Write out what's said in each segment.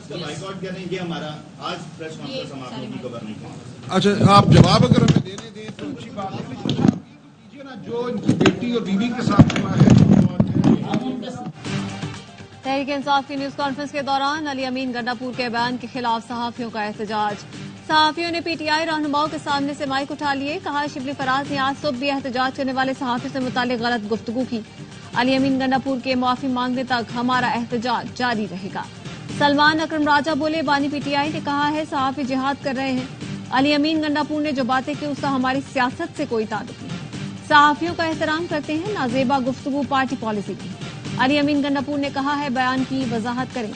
इसका बाइकआउट करें, ये हमारा आज प्रेस कॉन्फ्रेंस हम आप लोगों की खबर नहीं करेंगे। अच्छा, आप जवाब अगर हमें देने दें तो अच्छी बात है, लेकिन आप ये तो कीजिए ना जो इनकी बेटी और बीवी के साथ हुआ है। तहरीक इंसाफ की न्यूज कॉन्फ्रेंस के दौरान अली अमीन गंडापुर के बयान के खिलाफ सहाफियों का एहतजाज। सहाफियों ने पीटीआई रहनुमाओं के सामने से माइक उठा लिए। कहा, शिबली फराज ने आज सुबह भी एहतजाज करने वाले सहाफियों से मुतालिक गलत गुफ्तगू की। अली अमीन गंडापुर के माफी मांगने तक हमारा एहतजाज जारी रहेगा। सलमान अकरम राजा बोले, बानी पीटीआई ने कहा है सहाफी जिहाद कर रहे हैं। अली अमीन गंडापुर ने जो बातें की उसका हमारी सियासत से कोई ताल्लुक नहीं। सहाफियों का एहतराम करते हैं, नाजेबा गुफ्तगू पार्टी पॉलिसी की। अली अमीन गंडापुर ने कहा है बयान की वजाहत करें।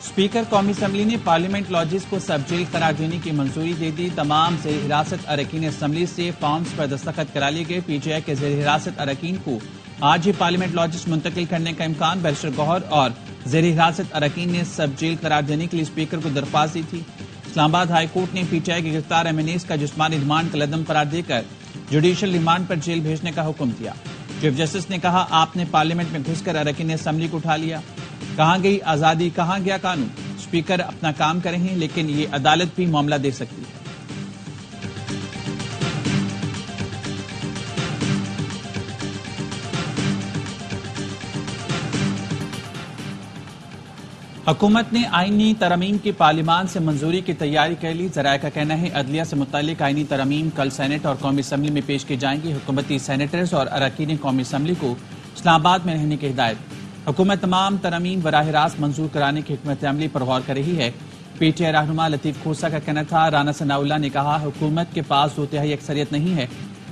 स्पीकर कौमी असम्बली ने पार्लियामेंट लॉजिस को सब जेल करार देने की मंजूरी दे दी। तमाम ज़ेर हिरासत अरकान असम्बली से फॉर्म्स पर दस्तखत करा लिए गए। पीटीआई के ज़ेर हिरासत अरकान को आज ही पार्लियामेंट लॉजिस मुंतकिल करने का इम्कान। बैरिस्टर गौहर और ज़ेर हिरासत अरकान ने सब जेल करार देने के लिए स्पीकर को दरख्वास्त दी थी। इस्लामाबाद हाई कोर्ट ने पीटीआई के गिरफ्तार एमएनएस का जिस्मानी रिमांड कलअदम करार देकर जुडिशल रिमांड पर जेल भेजने का हुक्म दिया। चीफ जस्टिस ने कहा, आपने पार्लियामेंट में घुसकर अरकान असम्बली को उठा लिया। कहां गई आजादी, कहां गया कानून? स्पीकर अपना काम कर रहे हैं, लेकिन ये अदालत भी मामला दे सकती है। हुकूमत ने आईनी तरमीम की पार्लियामान से मंजूरी की तैयारी कर ली। जराये का कहना है अदलिया से मुतालिक आईनी तरमीम कल सेनेट और कौमी असम्बली में पेश की जाएंगी। हुकूमती सेनेटर्स और अरकान कौमी असम्बली को इस्लामाबाद में रहने की हिदायत। हुकूमत तमाम तरमीम बराह रास्त मंजूर कराने की हिकमत अमली पर गौर कर रही है। पीटीआई रहनुमा लतीफ खोसा का कहना था। राना सनाउल्लाह ने कहा, हुकूमत के पास 2/3 अक्सरियत नहीं है,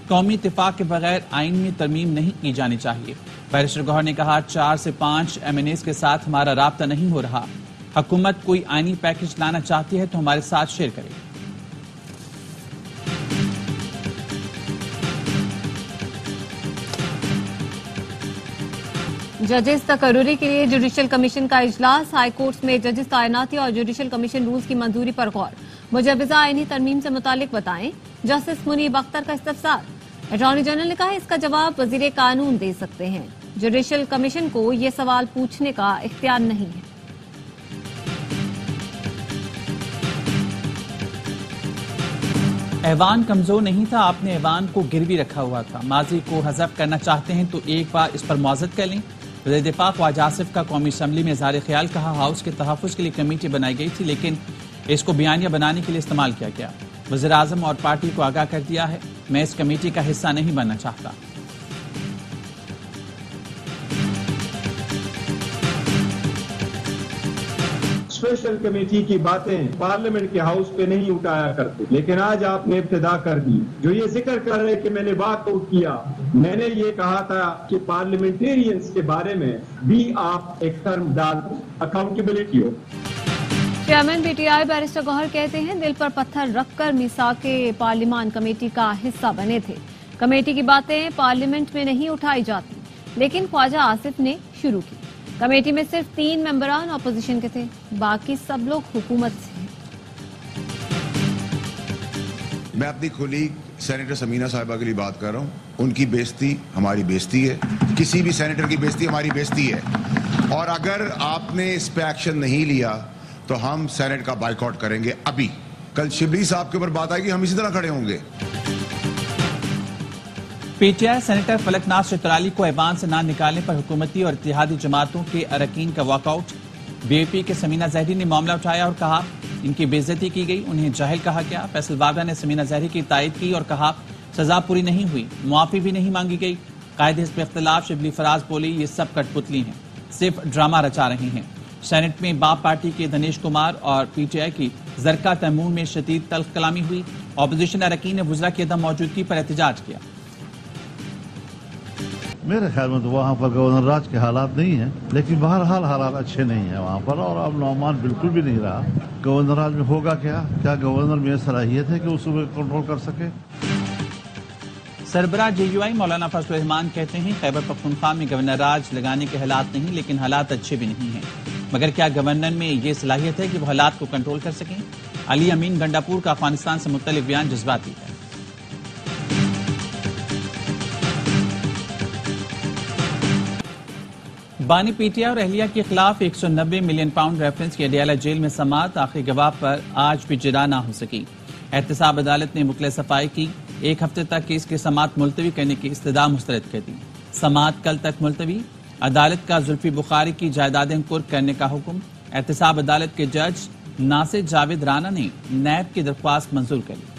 कौमी इत्तेफाक के बगैर आइन में तरमीम नहीं की जानी चाहिए। बैरिस्टर गौहर ने कहा, 4 से 5 एमएनएस के साथ हमारा राब्ता नहीं हो रहा। हुकूमत कोई आइनी पैकेज लाना चाहती है तो हमारे साथ शेयर करे। जजेस तकर्रुरी के लिए जुडिशल कमीशन का इजलास। हाई कोर्ट्स में जजेस तैनाती और जुडिशल कमीशन रूल्स की मंजूरी पर गौर। मुजवजा आईनी तरमीम से मुतालिक बताएं। जस्टिस मुनीब अख्तर का इस्तफसार। अटॉर्नी जनरल ने कहा, इसका जवाब वजीर कानून दे सकते हैं। जुडिशल कमीशन को यह सवाल पूछने का इख्तियार नहीं है। ऐवान कमजोर नहीं था, आपने ऐवान को गिरवी रखा हुआ था। माजी को हज़फ करना चाहते हैं तो एक बार इस पर मुआवज़त कर लें। वज़ीर दिफा ख्वाजा आसिफ का कौमी असम्बली में इज़हार ख्याल। कहा, हाउस के तहफ़्फ़ुज़ के लिए कमेटी बनाई गई थी, लेकिन इसको बयानिया बनाने के लिए इस्तेमाल किया गया। वज़ीर आज़म और पार्टी को आगाह कर दिया है, मैं इस कमेटी का हिस्सा नहीं बनना चाहता। स्पेशल कमेटी की बातें पार्लियामेंट के हाउस पे नहीं उठाया करते, लेकिन आज आपने इब्तिदा कर दी। जो ये जिक्र कर रहे कि मैंने वॉकआउट किया, मैंने ये कहा था कि पार्लियामेंटेरियंस के बारे में भी आप एक टर्म डाल अकाउंटेबिलिटी हो। चेयरमैन पीटीआई बैरिस्टर गौहर कहते हैं, दिल पर पत्थर रखकर मिसाके पार्लियामान कमेटी का हिस्सा बने थे। कमेटी की बातें पार्लियामेंट में नहीं उठाई जाती, लेकिन ख्वाजा आसिफ ने शुरू की। कमेटी में सिर्फ 3 मेंबरान अपोजिशन के थे, बाकी सब लोग हुकूमत से हैं। मैं अपनी कोलीग सेनेटर समीना साहिबा के लिए बात कर रहा हूँ। उनकी बेइज्जती हमारी बेइज्जती है, किसी भी सेनेटर की बेइज्जती हमारी बेइज्जती है। और अगर आपने इस पे एक्शन नहीं लिया तो हम सेनेट का बाइकआउट करेंगे। अभी कल शिबली साहब के ऊपर बात आएगी, हम इसी तरह खड़े होंगे। पीटीआई सेनेटर फलक नाज चित्राली को ऐवान से ना निकालने पर हुकूमती और इत्तेहादी जमातों के अरकान का वॉकआउट। बीएपी के समीना जहरी ने मामला उठाया और कहा, इनकी बेइज्जती की गई, उन्हें जाहिल कहा गया। फैसल वागा ने समीना जहरी की तायद की और कहा, सजा पूरी नहीं हुई, मुआफी भी नहीं मांगी गई। कायदे हिज़्ब इख्तिलाफ शिबली फराज बोली, ये सब कठपुतली हैं, सिर्फ ड्रामा रचा रहे हैं। सेनेट में बाप पार्टी के दिनेश कुमार और पीटीआई की जरका तैमूर में शदीद तल्ख कलामी हुई। ऑपोजिशन अरकान ने वज़रा की अदम मौजूदगी पर एहतजाज किया। मेरे ख्याल में तो वहाँ पर गवर्नर राज के हालात नहीं हैं, लेकिन बहरहाल हालात अच्छे नहीं हैं वहाँ पर, और अब नौमान बिल्कुल भी नहीं रहा। गवर्नर राज में होगा क्या गवर्नर में सलाहियत है कि उस सूबे को कंट्रोल कर सके? सरबराह जेयूआई मौलाना फजलुर रहमान कहते हैं, खैबर पख्तूनख्वा में गवर्नर राज लगाने के हालात नहीं, लेकिन हालात अच्छे भी नहीं हैं। मगर क्या गवर्नर में ये सलाहियत है कि वो हालात को कंट्रोल कर सकें? अली अमीन गंडापुर का अफगानिस्तान से मुत्तलिक बयान जज्बाती है। बानी पीटीआई और अहलिया के खिलाफ 190 मिलियन पाउंड रेफरेंस की अडियाला जेल में समाअत आखिरी गवाह पर आज भी जिरा ना हो सकी। एहतसाब अदालत ने मुकले सफाई की 1 हफ्ते तक केस की समाअत मुलतवी करने की इस्तदा मुस्तरद कर दी। समाअत कल तक मुलतवी। अदालत का जुल्फी बुखारी की जायदादें कुर्क करने का हुक्म। एहतसाब अदालत के जज नासिर जावेद राना ने नैब की दरख्वास्त मंजूर कर ली।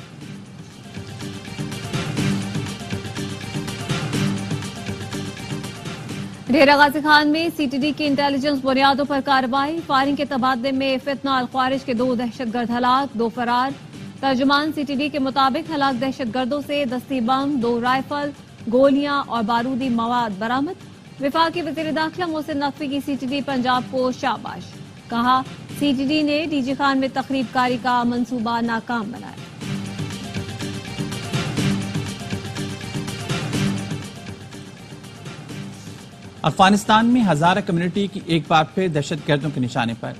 डेरा गाजी खान में सीटीडी की इंटेलिजेंस बुनियादों पर कार्रवाई। फायरिंग के तबादले में फितना अल ख्वारिज के 2 दहशतगर्द हलाक, 2 फरार। तर्जुमान सीटीडी के मुताबिक हलाक दहशतगर्दों से दस्ती बम, 2 राइफल, गोलियां और बारूदी मवाद बरामद। विफाकी वज़ीर दाखिला मोहसिन नकवी की सीटीडी पंजाब को शाबाश। कहा, सीटीडी ने डीजी खान में तखरीबकारी का मंसूबा नाकाम बनाया। अफगानिस्तान में हजारा कम्युनिटी की एक बार फिर दहशतगर्दों के निशाने पर।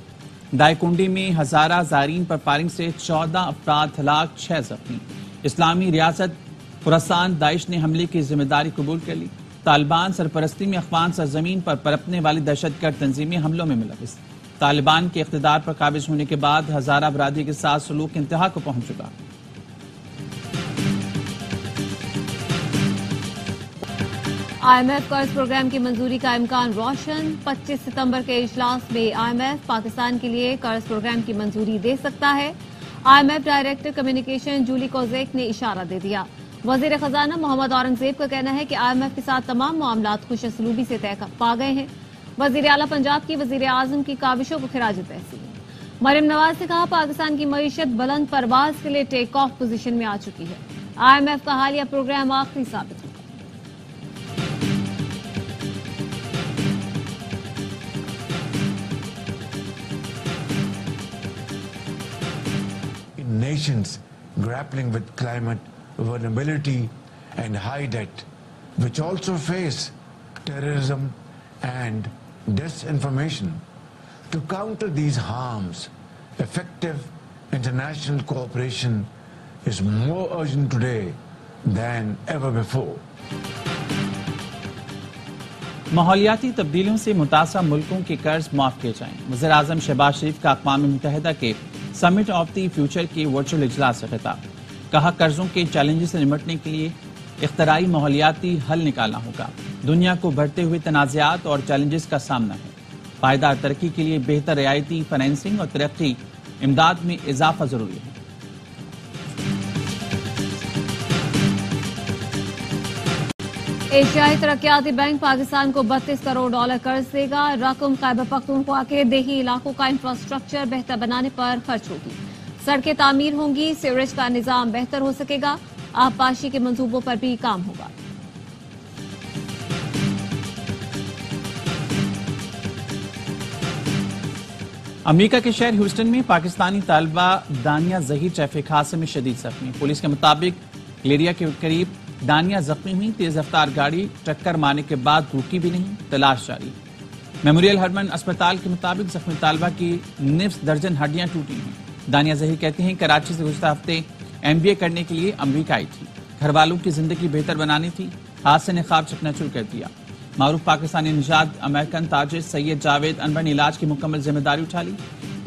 दायकुंडी में हजारा जारीन पर फायरिंग से 14 अफराद हलाक, 6 जख्मी। इस्लामी रियासत खुरासान दाइश ने हमले की जिम्मेदारी कबूल कर ली। तालिबान सरपरस्ती में अफगान सरजमीन पर पनपने वाली दहशतगर्द तंजीमें हमलों में मुलविस। तालिबान के इख्तिदार पर काबिज होने के बाद हजारा बरादरी के साथ सलूक इंतहा को पहुंच चुका। IMF कर्ज प्रोग्राम की मंजूरी का इम्कान रोशन। 25 सितंबर के इजलास में IMF पाकिस्तान के लिए कर्ज प्रोग्राम की मंजूरी दे सकता है। IMF director communication Julie Kozack ने इशारा दे दिया। वजीर खजाना मोहम्मद औरंगजेब का कहना है कि IMF के साथ तमाम मामलात खुशअस्लूबी से तय पा गए हैं। वजीर आला पंजाब की वजीर आजम की काविशों को खिराज तहसीन। मरियम नवाज ने कहा, पाकिस्तान की मईशत बुलंद परवाज के लिए टेक ऑफ पोजीशन में आ चुकी है। IMF का हालिया प्रोग्राम आखिरी साबित हुआ। Nations grappling with climate vulnerability and high debt, which also face terrorism and disinformation. To counter these harms, effective international cooperation is more urgent today than ever before. माहौलियाती तब्दीलियों से मुतासर मुल्कों के कर्ज माफ किए जाएं। वज़ीर आज़म शहबाज शरीफ का अक़वाम मुत्तहिदा के समिट ऑफ द फ्यूचर के वर्चुअल इजलास से खिताब। कहा, कर्जों के चैलेंजेस से निपटने के लिए इख्तराई माहौलियाती हल निकालना होगा। दुनिया को बढ़ते हुए तनाज़ात और चैलेंजेस का सामना है। पायदार तरक्की के लिए बेहतर रियायती फाइनेंसिंग और तरक्की इमदाद में इजाफा जरूरी है। एशियाई तरक्याती बैंक पाकिस्तान को $32 करोड़ कर्ज देगा। रकम खैबर पख्तूनख्वा के देही इलाकों का इंफ्रास्ट्रक्चर बेहतर बनाने पर खर्च होगी। सड़कें तामीर होंगी, सीवरेज का निजाम बेहतर हो सकेगा। आबपाशी के मंसूबों पर भी काम होगा। अमेरिका के शहर ह्यूस्टन में पाकिस्तानी तालिबा दानिया जहीर ट्रैफिक हादसे में शदीद जख्मी। पुलिस के मुताबिक लेरिया के करीब दानिया जख्मी हुई। तेज रफ्तार गाड़ी टक्कर मारने के बाद रुकी भी नहीं, तलाश जारी। मेमोरियल हरमन अस्पताल के मुताबिक जख्मी तालिबा की निफ्स दर्जन हड्डियां टूटी हैं। दानिया जहीर कहती हैं, कराची से गुज़श्ता हफ्ते MBA करने के लिए अमरीका आई थी। घर वालों की जिंदगी बेहतर बनानी थी। हादसे ने ख्वाब चकनाचूर कर दिया। मारूफ पाकिस्तानी निजात अमेरिकन ताजिर सैयद जावेद अनवर ने इलाज की मुकम्मल जिम्मेदारी उठा ली।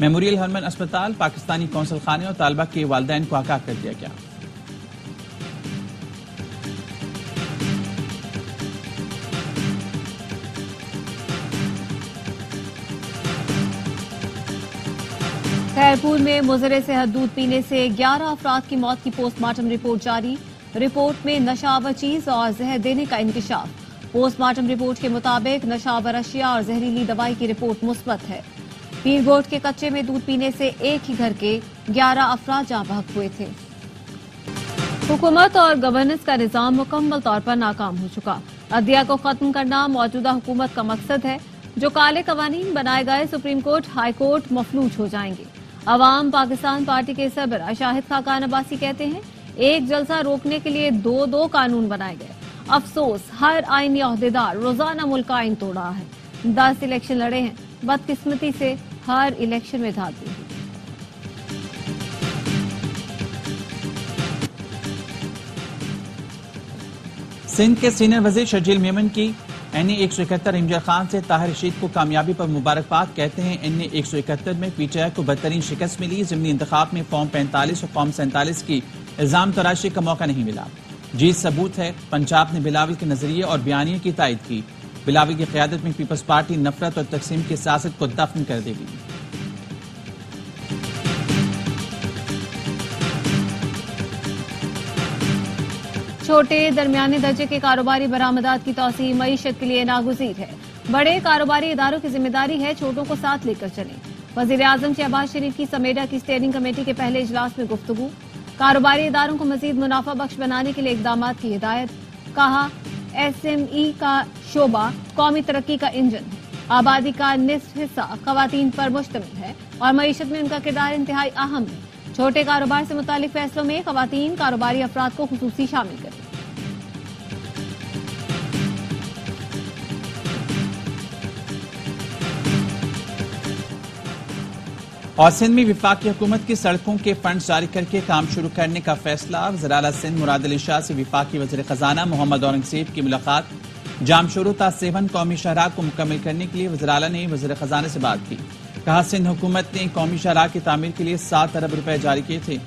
मेमोरियल हरमन अस्पताल, पाकिस्तानी कौंसल खाने और तालिबा के वालिदैन को आगाह कर दिया गया। खैरपुर में मुजरे सेहत दूध पीने से 11 अफराद की मौत की पोस्टमार्टम रिपोर्ट जारी। रिपोर्ट में नशावर चीज और जहर देने का इंकशाफ। पोस्टमार्टम रिपोर्ट के मुताबिक नशावर अशिया और जहरीली दवाई की रिपोर्ट मुस्बत है। पीरगोट के कच्चे में दूध पीने से एक ही घर के 11 अफराद जाँ बहक हुए थे। हुकूमत और गवर्नेंस का निजाम मुकम्मल तौर पर नाकाम हो चुका। अदलिया को खत्म करना मौजूदा हुकूमत का मकसद है। जो काले कवानीन बनाए गए सुप्रीम कोर्ट, हाई कोर्ट मफलूज हो जाएंगे। अवाम पाकिस्तान पार्टी के सरबराह शाहिद खाकान अब्बासी कहते हैं, एक जलसा रोकने के लिए 2 कानून बनाए गए। अफसोस, हर आईनी ओहदेदार रोजाना मुल्क आइन तोड़ रहा है। 10 इलेक्शन लड़े हैं, बदकिस्मती से हर इलेक्शन में धांधली हुई। सिंध के सीनियर वजीर शर्जील मेमन की NA 171 इमजद खान से ताहिर रशीद को कामयाबी पर मुबारकबाद। कहते हैं NA 171 में PTI को बदतरीन शिकस्त मिली। ज़िमनी इंतखाब में फॉर्म 45 और फॉर्म 47 की इल्जाम तराशी का मौका नहीं मिला। जीत सबूत है। पंजाब ने बिलावल के नजरिए और बयानिए की तायद की। बिलावल की क़यादत में पीपल्स पार्टी नफरत और तकसीम की सियासत को दफन कर देगी। छोटे दरमियाने दर्जे के कारोबारी बरामदात की तौसीह मईशत के लिए नागुज़ीर है। बड़े कारोबारी इदारों की जिम्मेदारी है छोटों को साथ लेकर चलें। वजीर आजम शहबाज शरीफ की समेडा की स्टीयरिंग कमेटी के पहले इजलास में गुफ्तगू। कारोबारी इदारों को मजीद मुनाफा बख्श बनाने के लिए इकदाम की हिदायत। कहा SME का शोबा कौमी तरक्की का इंजन है। आबादी का निस्फ हिस्सा खवातीन पर मुश्तमिल है और मईशत में उनका किरदार इंतहाई अहम है। छोटे कारोबार से मुतालिक फैसलों में खवातीन कारोबारी अफराद को खुसूसी शामिल करें। और सिंध में विफाकी हुकूमत की सड़कों के फंड जारी करके काम शुरू करने का फैसला। वज़ीर आला सिंध मुराद अली शाह से विफाकी वज़ीर खजाना मोहम्मद औरंगज़ेब की मुलाकात। जामशोरो ता 7 कौमी शाहराह को मुकम्मल करने के लिए वज़ीर आला ने वज़ीर खजाना से बात की। कहा सिंध हुकूमत ने कौमी शाहराह की तामीर के लिए 7 अरब रुपए जारी किए थे।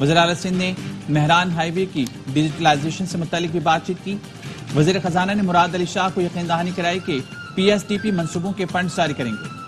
वज़ीर आला सिंध ने मेहरान हाईवे की डिजिटलाइजेशन से मुतालिक भी बातचीत की। वज़ीर खजाना ने मुराद अली शाह को यकीन दहानी कराई कि PSDP मंसूबों के फंड जारी करेंगे।